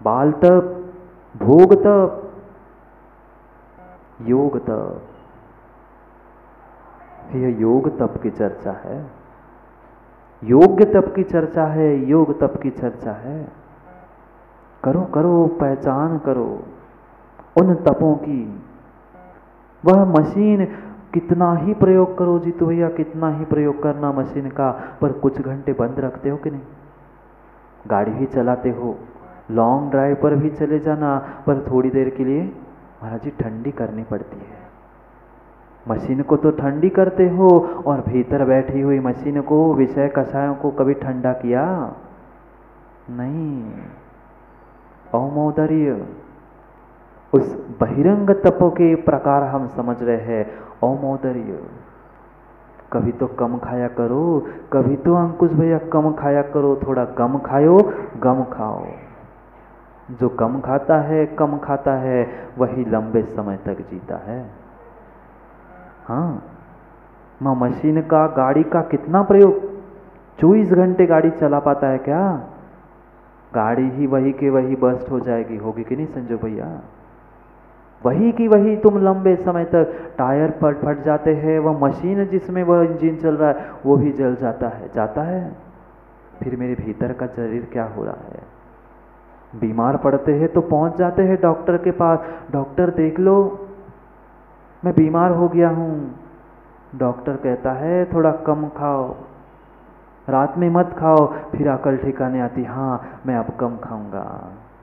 बाल तप, भोग तप, योग तप। यह योग तप की चर्चा है, योग्य तप की चर्चा है, योग तप की चर्चा है। करो करो, पहचान करो उन तपों की। वह मशीन कितना ही प्रयोग करो जीतू भैया, कितना ही प्रयोग करना मशीन का, पर कुछ घंटे बंद रखते हो कि नहीं? गाड़ी ही चलाते हो, लॉन्ग ड्राइव पर भी चले जाना, पर थोड़ी देर के लिए महाराज जी ठंडी करनी पड़ती है। मशीन को तो ठंडी करते हो, और भीतर बैठी हुई मशीन को, विषय कषायों को कभी ठंडा किया नहीं। औमोदर्य, उस बहिरंग तपों के प्रकार हम समझ रहे हैं। औमोदर्य, कभी तो कम खाया करो, कभी तो अंकुश भैया कम खाया करो, थोड़ा कम खाओ, गम खाओ। जो कम खाता है, कम खाता है, वही लंबे समय तक जीता है। हाँ, माँ मशीन का, गाड़ी का कितना प्रयोग, 24 घंटे गाड़ी चला पाता है क्या? गाड़ी ही वही के वही बस्ट हो जाएगी, होगी कि नहीं संजू भैया? वही की वही तुम लंबे समय तक, टायर फट फट जाते हैं, वह मशीन जिसमें वह इंजन चल रहा है वो भी जल जाता है, जाता है। फिर मेरे भीतर का शरीर क्या हो रहा है? बीमार पड़ते हैं तो पहुंच जाते हैं डॉक्टर के पास, डॉक्टर देख लो मैं बीमार हो गया हूँ। डॉक्टर कहता है थोड़ा कम खाओ, रात में मत खाओ, फिर अकल ठिकाने आती, हाँ मैं अब कम खाऊंगा।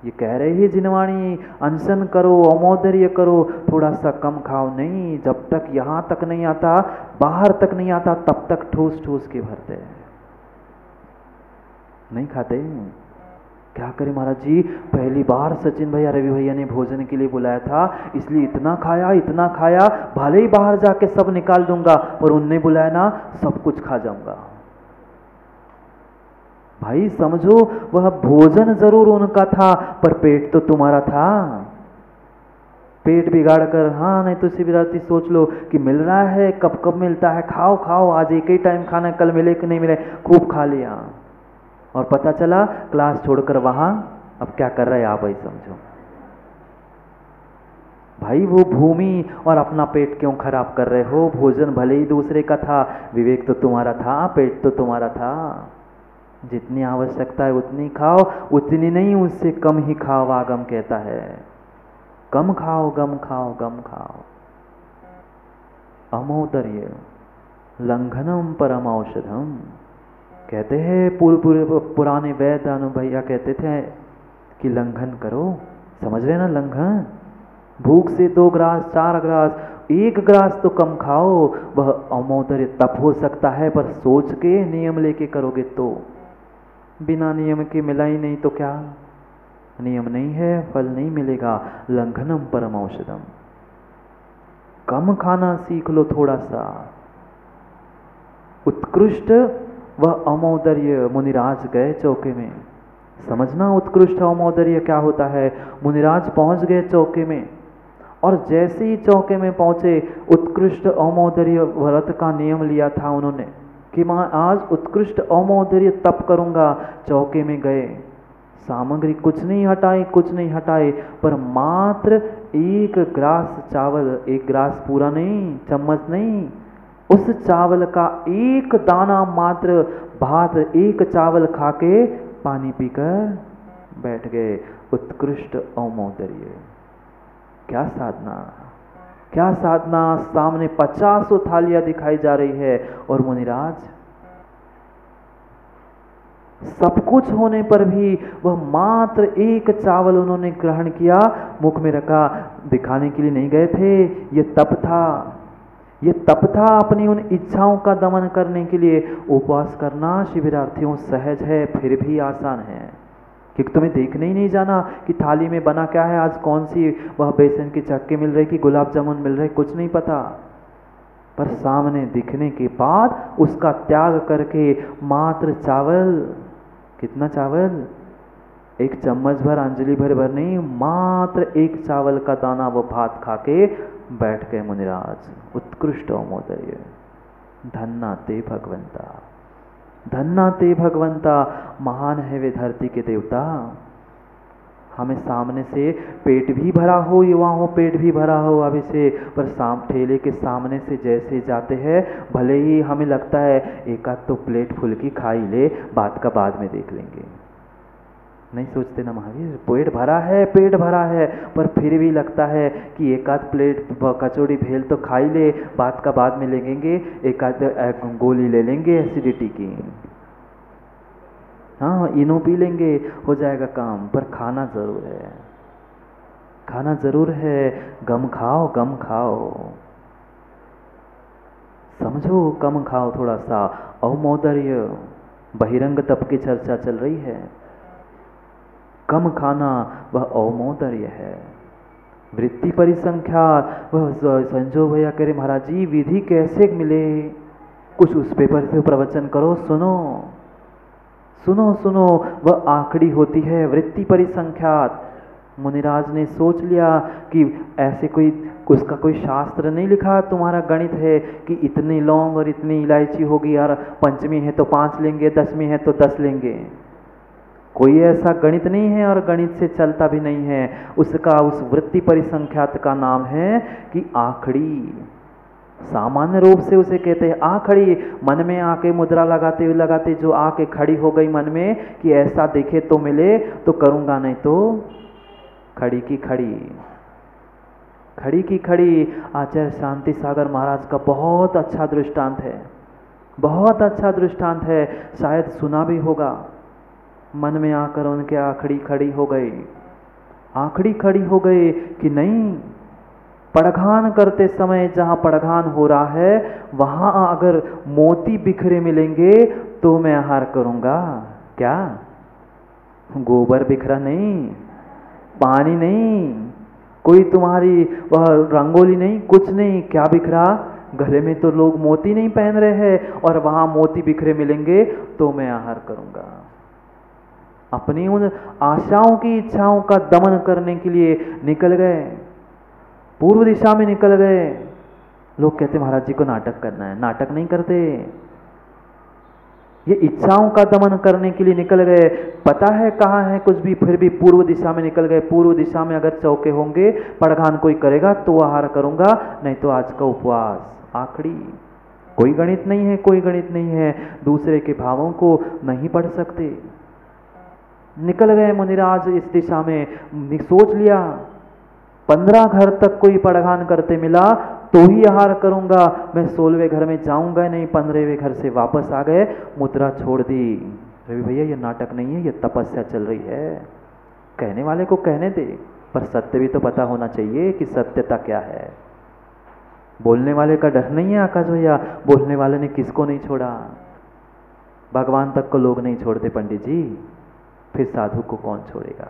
ये कह रहे ही जिनवाणी, अनशन करो, अमोदर्य करो, थोड़ा सा कम खाओ। नहीं, जब तक यहाँ तक नहीं आता, बाहर तक नहीं आता, तब तक ठूस ठूस के भरते हैं, नहीं खाते। क्या करें महाराज जी, पहली बार सचिन भैया रवि भैया ने भोजन के लिए बुलाया था, इसलिए इतना खाया इतना खाया, भले ही बाहर जाके सब निकाल दूंगा, पर उनने बुलाया ना, सब कुछ खा जाऊंगा। भाई समझो, वह भोजन जरूर उनका था, पर पेट तो तुम्हारा था। पेट बिगाड़ कर, हाँ नहीं तो शिवरात्रि सोच लो कि मिल रहा है, कब कब मिलता है, खाओ खाओ, आज एक ही टाइम खाना, कल मिले कि नहीं मिले, खूब खा लिया, और पता चला क्लास छोड़कर वहां अब क्या कर रहे हैं आप, भाई समझो। भाई वो भूमि और अपना पेट क्यों खराब कर रहे हो? भोजन भले ही दूसरे का था, विवेक तो तुम्हारा था, पेट तो तुम्हारा था। जितनी आवश्यकता है उतनी खाओ, उतनी नहीं उससे कम ही खाओ, आगम कहता है। कम खाओ, गम खाओ, गम खाओ। अमोदर्य लंघनम परम औषधम, कहते हैं पुराने वैद्य भैया कहते थे कि लंघन करो, समझ रहे ना लंघन? भूख से 2 ग्रास 4 ग्रास, 1 ग्रास तो कम खाओ, वह अमोदर्य तप हो सकता है, पर सोच के नियम लेके करोगे तो। बिना नियम के मिला ही नहीं तो क्या? नियम नहीं है, फल नहीं मिलेगा। लंघनम परम औषधम, कम खाना सीख लो थोड़ा सा। उत्कृष्ट वह अमोदर्य, मुनिराज गए चौके में, समझना उत्कृष्ट अमोदर्य क्या होता है। मुनिराज पहुंच गए चौके में, और जैसे ही चौके में पहुंचे, उत्कृष्ट अमोदर्य व्रत का नियम लिया था उन्होंने कि मैं आज उत्कृष्ट अमोदर्य तप करूंगा। चौके में गए, सामग्री कुछ नहीं हटाई, कुछ नहीं हटाए, पर मात्र 1 ग्रास चावल, 1 ग्रास पूरा नहीं, चम्मच नहीं, उस चावल का 1 दाना मात्र भात, 1 चावल खाके पानी पीकर बैठ गए। उत्कृष्ट औमोदर्य, क्या साधना, क्या साधना। सामने 50 थालियां दिखाई जा रही है, और मुनिराज सब कुछ होने पर भी वह मात्र 1 चावल उन्होंने ग्रहण किया, मुख में रखा। दिखाने के लिए नहीं गए थे, ये तप था, ये तप था अपनी उन इच्छाओं का दमन करने के लिए। उपवास करना शिविरार्थियों सहज है, फिर भी आसान है, क्योंकि तुम्हें देखने ही नहीं जाना कि थाली में बना क्या है, आज कौन सी वह बेसन की चक्की मिल रही कि गुलाब जामुन मिल रहे, कुछ नहीं पता। पर सामने दिखने के बाद उसका त्याग करके मात्र चावल, कितना चावल, 1 चम्मच भर, अंजलि भर नहीं, मात्र 1 चावल का दाना वो भात खाके बैठ गए मुनिराज। उत्कृष्ट औमोदर्य, धन्ना ते भगवंता, धन्ना ते भगवंता, महान है वे धरती के देवता। हमें सामने से पेट भी भरा हो, युवा हो, पेट भी भरा हो अभी से, पर ठेले के सामने से जैसे जाते हैं, भले ही हमें लगता है एक आध तो प्लेट फुल्की खा ही ले, बात का बाद में देख लेंगे। नहीं सोचते ना महावीर, पेट भरा है, पेट भरा है, पर फिर भी लगता है कि एक आध प्लेट कचौड़ी भेल तो खा ही ले, बात का बाद में लेंगे, एक आध गोली ले लेंगे एसिडिटी की, हाँ इनो पी लेंगे, हो जाएगा काम। पर खाना जरूर है, खाना जरूर है। गम खाओ, गम खाओ, समझो, कम खाओ थोड़ा सा। औमोदर्य, बहिरंग तप की चर्चा चल रही है। कम खाना वह औमोदर्य है। वृत्ति परिसंख्या, वह संजो भैया कह रहे महाराज जी विधि कैसे मिले, कुछ उस पेपर से प्रवचन करो, सुनो सुनो सुनो। वह आखड़ी होती है वृत्ति परिसंख्यात। मुनिराज ने सोच लिया कि ऐसे कोई उसका कोई शास्त्र नहीं लिखा, तुम्हारा गणित है कि इतनी लौंग और इतनी इलायची होगी यार, पंचमी है तो 5 लेंगे, 10वीं है तो 10 लेंगे। कोई ऐसा गणित नहीं है और गणित से चलता भी नहीं है। उसका उस वृत्ति परिसंख्यात का नाम है कि आखड़ी। सामान्य रूप से उसे कहते हैं आखड़ी। मन में आके मुद्रा लगाते जो आके खड़ी हो गई मन में कि ऐसा देखे तो मिले तो करूँगा, नहीं तो खड़ी की खड़ी, खड़ी की खड़ी। आचार्य शांति सागर महाराज का बहुत अच्छा दृष्टांत है, बहुत अच्छा दृष्टांत है, शायद सुना भी होगा। मन में आकर उनके आखड़ी खड़ी हो गई, आखड़ी खड़ी हो गई कि नहीं, पड़घान करते समय जहाँ पड़घान हो रहा है वहाँ अगर मोती बिखरे मिलेंगे तो मैं आहार करूँगा। क्या गोबर बिखरा नहीं, पानी नहीं, कोई तुम्हारी वह रंगोली नहीं, कुछ नहीं, क्या बिखरा, गले में तो लोग मोती नहीं पहन रहे हैं और वहाँ मोती बिखरे मिलेंगे तो मैं आहार करूँगा। अपनी उन आशाओं की इच्छाओं का दमन करने के लिए निकल गए, पूर्व दिशा में निकल गए। लोग कहते महाराज जी को नाटक करना है, नाटक नहीं करते, ये इच्छाओं का दमन करने के लिए निकल गए। पता है कहाँ है कुछ भी, फिर भी पूर्व दिशा में निकल गए। पूर्व दिशा में अगर चौके होंगे, पड़घान कोई करेगा तो आहार करूँगा, नहीं तो आज का उपवास। आखड़ी, कोई गणित नहीं है, कोई गणित नहीं है, दूसरे के भावों को नहीं पढ़ सकते। निकल गए मुनिराज इस दिशा में, सोच लिया 15 घर तक कोई पड़घान करते मिला तो ही आहार करूंगा, मैं 16वें घर में जाऊंगा नहीं। 15वें घर से वापस आ गए, मुद्रा छोड़ दी। रवि भैया ये नाटक नहीं है, ये तपस्या चल रही है। कहने वाले को कहने दे, पर सत्य भी तो पता होना चाहिए कि सत्यता क्या है। बोलने वाले का डर नहीं है आकाश भैया, बोलने वाले ने किसको नहीं छोड़ा, भगवान तक को लोग नहीं छोड़ते पंडित जी, फिर साधु को कौन छोड़ेगा।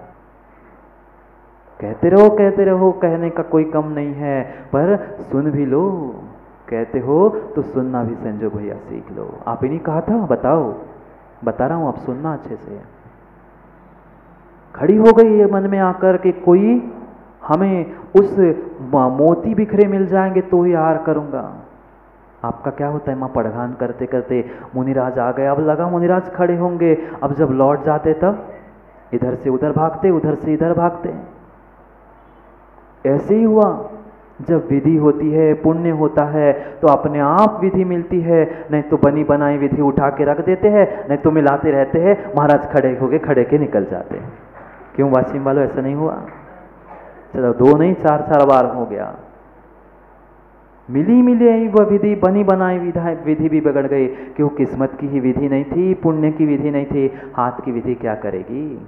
कहते रहो, कहने का कोई कम नहीं है, पर सुन भी लो। कहते हो तो सुनना भी संजो भैया सीख लो। आप ही नहीं कहा था, बताओ, बता रहा हूं, आप सुनना अच्छे से। खड़ी हो गई है मन में आकर के कोई हमें उस मोती बिखरे मिल जाएंगे तो ही आहार करूंगा। आपका क्या होता है, माँ पड़घान करते करते मुनिराज आ गए। अब लगा मुनिराज खड़े होंगे, अब जब लौट जाते तब इधर से उधर भागते, उधर से इधर भागते। ऐसे ही हुआ, जब विधि होती है, पुण्य होता है तो अपने आप विधि मिलती है, नहीं तो बनी बनाई विधि उठा के रख देते हैं, नहीं तो मिलाते रहते हैं। महाराज खड़े होके खड़े के निकल जाते। क्यों वासिम वालों, ऐसा नहीं हुआ? चलो 2 नहीं 4 बार हो गया। मिली वह विधि, बनी बनाई विधि भी बिगड़ गई। क्यों? किस्मत की ही विधि नहीं थी, पुण्य की विधि नहीं थी। हाथ की विधि क्या करेगी?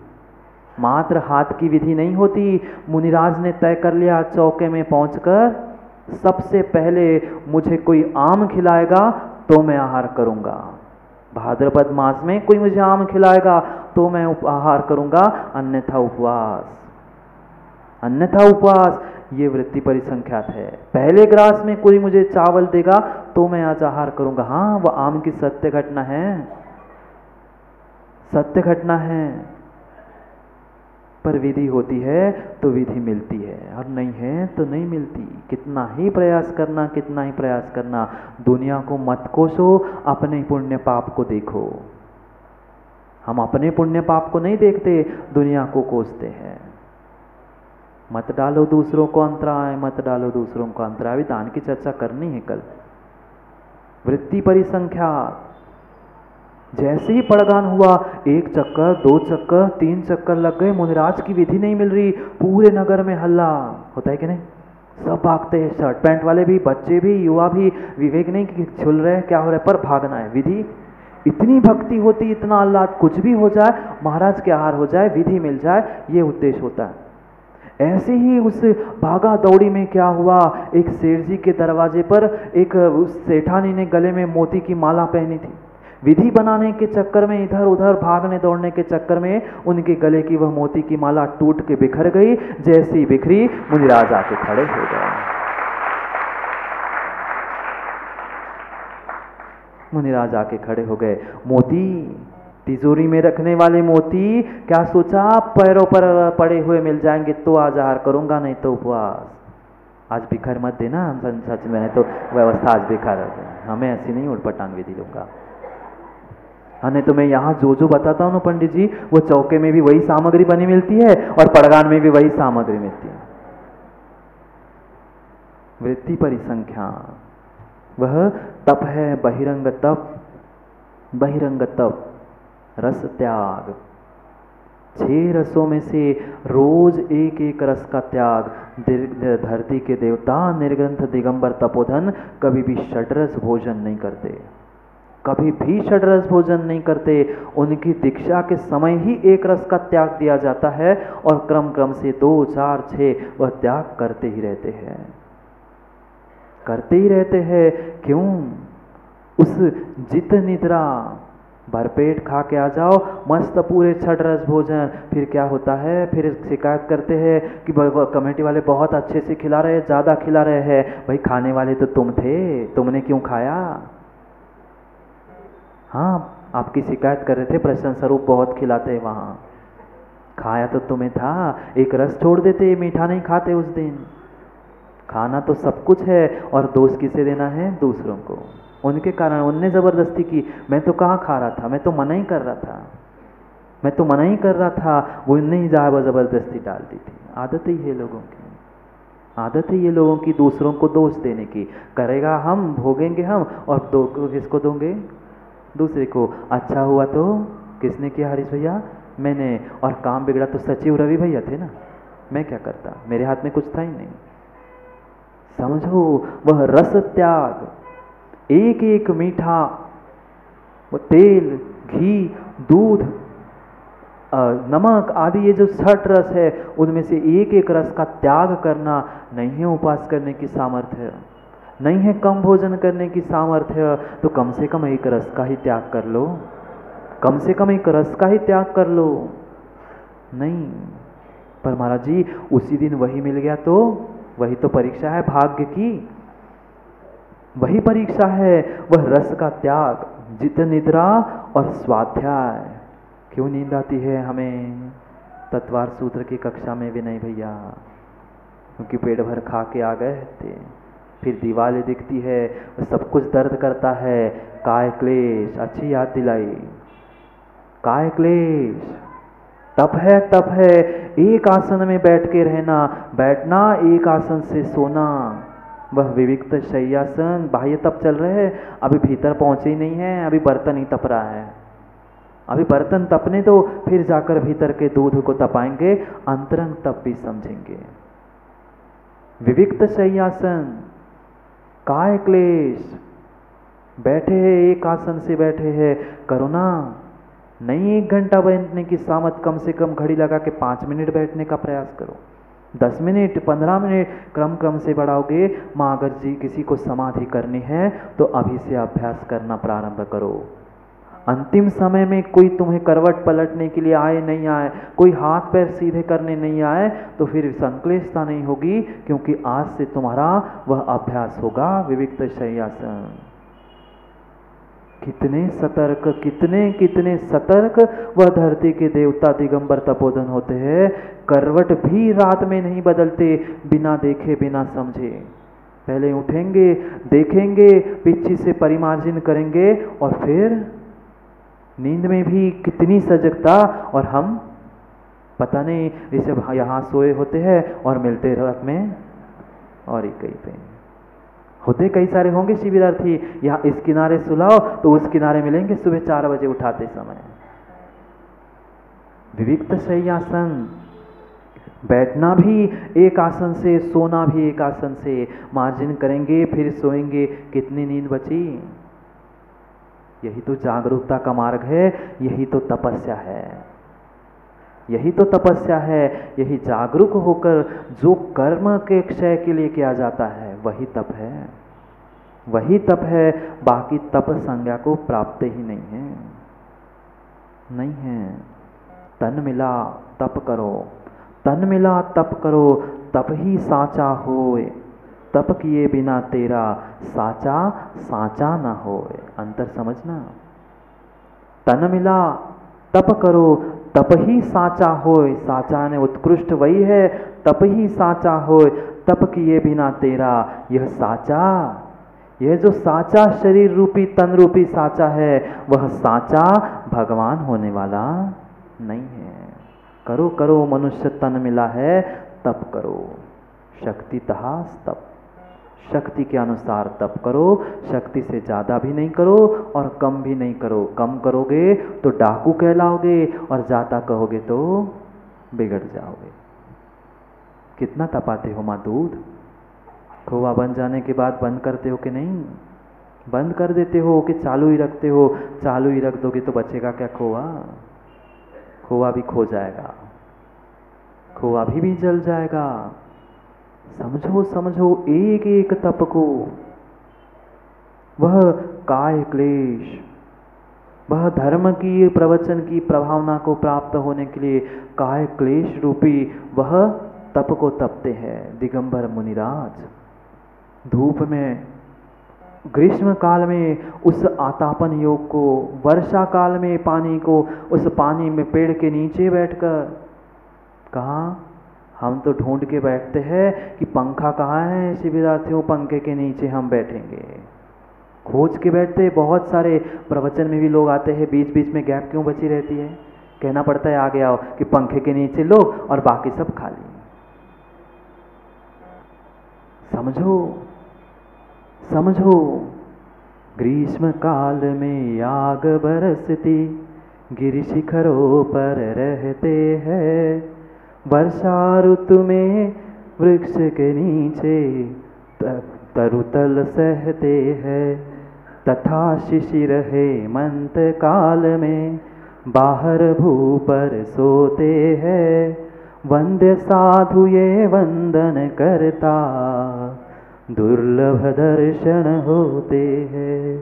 मात्र हाथ की विधि नहीं होती। मुनिराज ने तय कर लिया, चौके में पहुंचकर सबसे पहले मुझे कोई आम खिलाएगा तो मैं आहार करूंगा। भाद्रपद मास में कोई मुझे आम खिलाएगा तो मैं आहार करूंगा, अन्यथा उपवास, अन्यथा उपवास। ये वृत्ति परिसंख्यात है। पहले ग्रास में कोई मुझे चावल देगा तो मैं आज आहार करूंगा। हाँ, वह आम की सत्य घटना है, सत्य घटना है। पर विधि होती है तो विधि मिलती है, और नहीं है तो नहीं मिलती। कितना ही प्रयास करना, कितना ही प्रयास करना, दुनिया को मत कोसो, अपने पुण्य पाप को देखो। हम अपने पुण्य पाप को नहीं देखते, दुनिया को कोसते हैं। मत डालो दूसरों को अंतराय, मत डालो दूसरों को अंतराय। अभी दान की चर्चा करनी है कल। वृत्ति परिसंख्या, जैसे ही पड़गान हुआ, 1 चक्कर 2 चक्कर 3 चक्कर लग गए, मुनिराज की विधि नहीं मिल रही, पूरे नगर में हल्ला होता है कि नहीं? सब भागते हैं, शर्ट पैंट वाले भी, बच्चे भी, युवा भी, विवेक नहीं कि छुल रहे क्या हो रहा है, पर भागना है। विधि, इतनी भक्ति होती, इतना आह्लाद, कुछ भी हो जाए, महाराज के आहार हो जाए, विधि मिल जाए, ये उद्देश्य होता है। ऐसे ही उस भागा दौड़ी में क्या हुआ, एक सेठ जी के दरवाजे पर एक उस सेठानी ने गले में मोती की माला पहनी थी। विधि बनाने के चक्कर में, इधर उधर भागने दौड़ने के चक्कर में उनके गले की वह मोती की माला टूट के बिखर गई। जैसी बिखरी, मुनिराज आके खड़े हो गए। मुनिराज आके खड़े हो गए। मोती, तिजोरी में रखने वाले मोती, क्या सोचा पैरों पर पड़े हुए मिल जाएंगे तो आज आहार करूंगा, नहीं तो उपवास। आज बिखर मत देना, सच में तो व्यवस्था आज बिखर, हमें ऐसी नहीं उठपटांग विधि लूंगा। हाँ, नहीं तो मैं यहाँ जो जो बताता हूँ ना पंडित जी, वो चौके में भी वही सामग्री बनी मिलती है और पड़गान में भी वही सामग्री मिलती है। वृत्ति परिसंख्या, वह तप है, बहिरंग तप। बहिरंग तप, रस त्याग। 6 रसों में से रोज एक एक रस का त्याग। धरती के देवता निर्ग्रंथ दिगंबर तपोधन कभी भी षड्रस भोजन नहीं करते, कभी भी षड्रस भोजन नहीं करते। उनकी दीक्षा के समय ही एक रस का त्याग दिया जाता है और क्रम क्रम से 2, 4, 6 वह त्याग करते ही रहते हैं, करते ही रहते हैं। क्यों? उस जित निद्रा, भरपेट खा के आ जाओ, मस्त पूरे षड्रस भोजन, फिर क्या होता है, फिर शिकायत करते हैं कि कमेटी वाले बहुत अच्छे से खिला रहे हैं, ज़्यादा खिला रहे हैं। भाई खाने वाले तो तुम थे, तुमने क्यों खाया? हाँ, आपकी शिकायत कर रहे थे, प्रश्न स्वरूप बहुत खिलाते हैं वहाँ, खाया तो तुम्हें था, एक रस छोड़ देते, मीठा नहीं खाते उस दिन। खाना तो सब कुछ है और दोष किसे देना है? दूसरों को। उनके कारण उनने ज़बरदस्ती की, मैं तो कहाँ खा रहा था, मैं तो मना ही कर रहा था, मैं तो मना ही कर रहा था, वो उनने ही ज़बरदस्ती डाल दी थी। आदत ही है लोगों की, आदत है ये लोगों की दूसरों को दोष देने की। करेगा हम, भोगेंगे हम, और दो किसको दोगे? दूसरे को। अच्छा हुआ तो किसने किया हरीश भैया? मैंने। और काम बिगड़ा तो सचिव रवि भैया थे ना, मैं क्या करता, मेरे हाथ में कुछ था ही नहीं। समझो, वह रस त्याग, एक एक मीठा, वो तेल, घी, दूध, नमक आदि, ये जो 6 रस है, उनमें से एक एक रस का त्याग करना नहीं है उपास करने की सामर्थ्य, नहीं है कम भोजन करने की सामर्थ्य। तो कम से कम एक रस का ही त्याग कर लो, कम से कम एक रस का ही त्याग कर लो। नहीं, पर महाराज जी उसी दिन वही मिल गया तो वही तो परीक्षा है भाग्य की, वही परीक्षा है, वह रस का त्याग, जित निद्रा और स्वाध्याय। क्यों नींद आती है हमें तत्वार सूत्र की कक्षा में भी नहीं भैया? क्योंकि पेट भर खा के आ गए थे, फिर दीवारें दिखती है, सब कुछ दर्द करता है। काय क्लेश, अच्छी याद दिलाई, काय क्लेश, तप है, तप है। एक आसन में बैठ के रहना, बैठना, एक आसन से सोना, वह विविक्त शय्यासन। बाह्य तप चल रहे हैं, अभी भीतर पहुंचे ही नहीं है, अभी बर्तन ही तप रहा है। अभी बर्तन तपने दो, फिर जाकर भीतर के दूध को तपाएंगे, अंतरंग तप भी समझेंगे। विविक्त शय्यासन, काय क्लेश, बैठे हैं, एक आसन से बैठे हैं, करो ना। नहीं 1 घंटा बैठने की सामत, कम से कम घड़ी लगा के 5 मिनट बैठने का प्रयास करो, 10 मिनट, 15 मिनट, क्रम क्रम से बढ़ाओगे। माँ अगर जी किसी को समाधि करनी है तो अभी से अभ्यास करना प्रारंभ करो। अंतिम समय में कोई तुम्हें करवट पलटने के लिए आए नहीं आए, कोई हाथ पैर सीधे करने नहीं आए, तो फिर संक्लेशता नहीं होगी, क्योंकि आज से तुम्हारा वह अभ्यास होगा विविक्त शय्यासन। कितने सतर्क, कितने कितने सतर्क वह धरती के देवता दिगंबर तपोधन होते हैं। करवट भी रात में नहीं बदलते, बिना देखे बिना समझे। पहले उठेंगे, देखेंगे, पिच्छी से परिमार्जन करेंगे, और फिर नींद में भी कितनी सजगता। और हम पता नहीं इसे यहाँ सोए होते हैं और मिलते रात में और ही कहीं पे होते कई सारे होंगे शिविरार्थी, यहाँ इस किनारे सुलाओ तो उस किनारे मिलेंगे सुबह 4 बजे उठाते समय। विविक्त शय्यासन, बैठना भी एक आसन से, सोना भी एक आसन से, मार्जिन करेंगे फिर सोएंगे, कितनी नींद बची। यही तो जागरूकता का मार्ग है, यही तो तपस्या है, यही तो तपस्या है। यही जागरूक होकर जो कर्म के क्षय के लिए किया जाता है वही तप है, वही तप है। बाकी तप संज्ञा को प्राप्त ही नहीं है, नहीं है। तन मिला तप करो, तन मिला तप करो, तप ही साचा होए, तप किए बिना तेरा साचा साचा न होए। अंतर समझना। तन मिला तप करो, तप ही साचा होए, साचा ने उत्कृष्ट वही है, तप ही साचा होए, तप किए बिना तेरा यह साचा, यह जो साचा शरीर रूपी तन रूपी साचा है, वह साचा भगवान होने वाला नहीं है। करो करो मनुष्य तन मिला है, तप करो, शक्ति तहा तप, शक्ति के अनुसार तप करो। शक्ति से ज़्यादा भी नहीं करो और कम भी नहीं करो। कम करोगे तो डाकू कहलाओगे और ज़्यादा कहोगे तो बिगड़ जाओगे। कितना तपाते हो माँ दूध? खोआ बन जाने के बाद बंद करते हो कि नहीं? बंद कर देते हो कि चालू ही रखते हो? चालू ही रख दोगे तो बचेगा क्या खोआ? खोआ भी खो जाएगा, खोआ भी जल जाएगा। समझो समझो एक एक तप को। वह काय क्लेश, वह धर्म की प्रवचन की प्रभावना को प्राप्त होने के लिए काय क्लेश रूपी वह तप को तपते हैं दिगंबर मुनिराज। धूप में, ग्रीष्म काल में उस आतापन योग को, वर्षा काल में पानी को, उस पानी में पेड़ के नीचे बैठकर, कहाँ हम तो ढूंढ के बैठते हैं कि पंखा कहाँ है शिविरार्थियों, पंखे के नीचे हम बैठेंगे, खोज के बैठते। बहुत सारे प्रवचन में भी लोग आते हैं, बीच बीच में गैप क्यों बची रहती है? कहना पड़ता है आगे आओ कि पंखे के नीचे लो और बाकी सब खाली। समझो समझो, ग्रीष्म काल में आग बरसती, गिरि शिखरों पर रहते हैं, वर्षा ऋतु में वृक्ष के नीचे तरुतल सहते हैं, तथा शिशिर हेमंत काल में बाहर भू पर सोते हैं, वंद्य साधु ये वंदन करता, दुर्लभ दर्शन होते हैं।